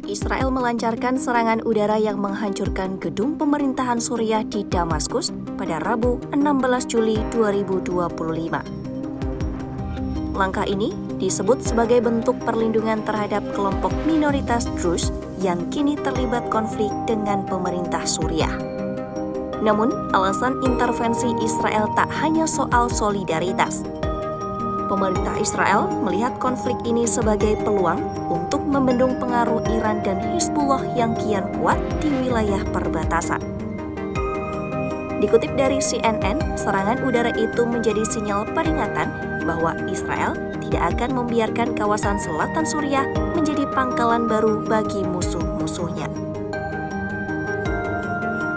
Israel melancarkan serangan udara yang menghancurkan gedung pemerintahan Suriah di Damaskus pada Rabu 16 Juli 2025. Langkah ini disebut sebagai bentuk perlindungan terhadap kelompok minoritas Druze yang kini terlibat konflik dengan pemerintah Suriah. Namun, alasan intervensi Israel tak hanya soal solidaritas. Pemerintah Israel melihat konflik ini sebagai peluang untuk membendung pengaruh Iran dan Hizbullah yang kian kuat di wilayah perbatasan. Dikutip dari CNN, serangan udara itu menjadi sinyal peringatan bahwa Israel tidak akan membiarkan kawasan selatan Suriah menjadi pangkalan baru bagi musuh-musuhnya.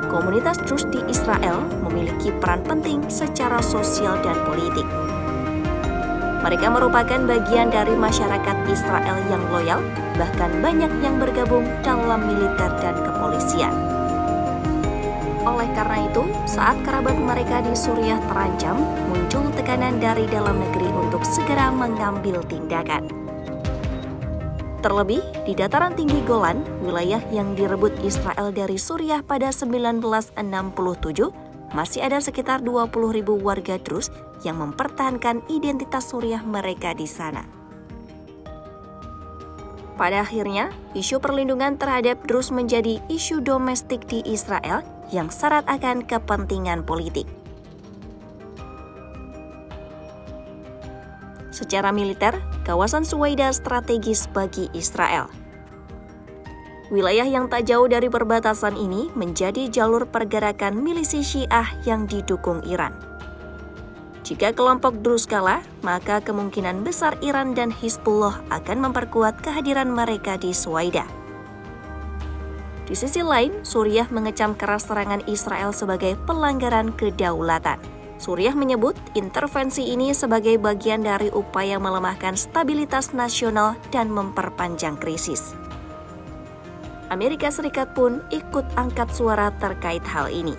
Komunitas Druze di Israel memiliki peran penting secara sosial dan politik. Mereka merupakan bagian dari masyarakat Israel yang loyal, bahkan banyak yang bergabung dalam militer dan kepolisian. Oleh karena itu, saat kerabat mereka di Suriah terancam, muncul tekanan dari dalam negeri untuk segera mengambil tindakan. Terlebih, di dataran tinggi Golan, wilayah yang direbut Israel dari Suriah pada 1967, masih ada sekitar 20.000 warga Druze yang mempertahankan identitas Suriah mereka di sana. Pada akhirnya, isu perlindungan terhadap Druze menjadi isu domestik di Israel yang syarat akan kepentingan politik. Secara militer, kawasan Suwaida strategis bagi Israel. Wilayah yang tak jauh dari perbatasan ini menjadi jalur pergerakan milisi Syiah yang didukung Iran. Jika kelompok Druze kalah, maka kemungkinan besar Iran dan Hizbullah akan memperkuat kehadiran mereka di Suwaida. Di sisi lain, Suriah mengecam keras serangan Israel sebagai pelanggaran kedaulatan. Suriah menyebut intervensi ini sebagai bagian dari upaya melemahkan stabilitas nasional dan memperpanjang krisis. Amerika Serikat pun ikut angkat suara terkait hal ini.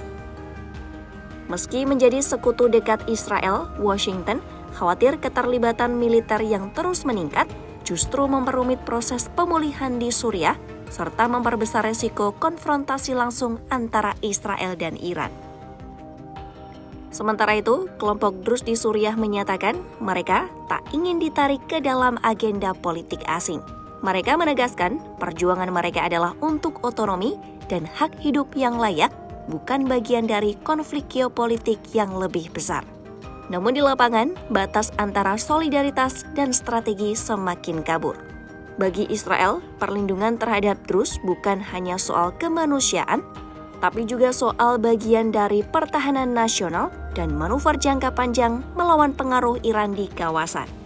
Meski menjadi sekutu dekat Israel, Washington khawatir keterlibatan militer yang terus meningkat justru memperumit proses pemulihan di Suriah serta memperbesar resiko konfrontasi langsung antara Israel dan Iran. Sementara itu, kelompok Druze di Suriah menyatakan mereka tak ingin ditarik ke dalam agenda politik asing. Mereka menegaskan perjuangan mereka adalah untuk otonomi dan hak hidup yang layak, bukan bagian dari konflik geopolitik yang lebih besar. Namun di lapangan, batas antara solidaritas dan strategi semakin kabur. Bagi Israel, perlindungan terhadap Druze bukan hanya soal kemanusiaan, tapi juga soal bagian dari pertahanan nasional dan manuver jangka panjang melawan pengaruh Iran di kawasan.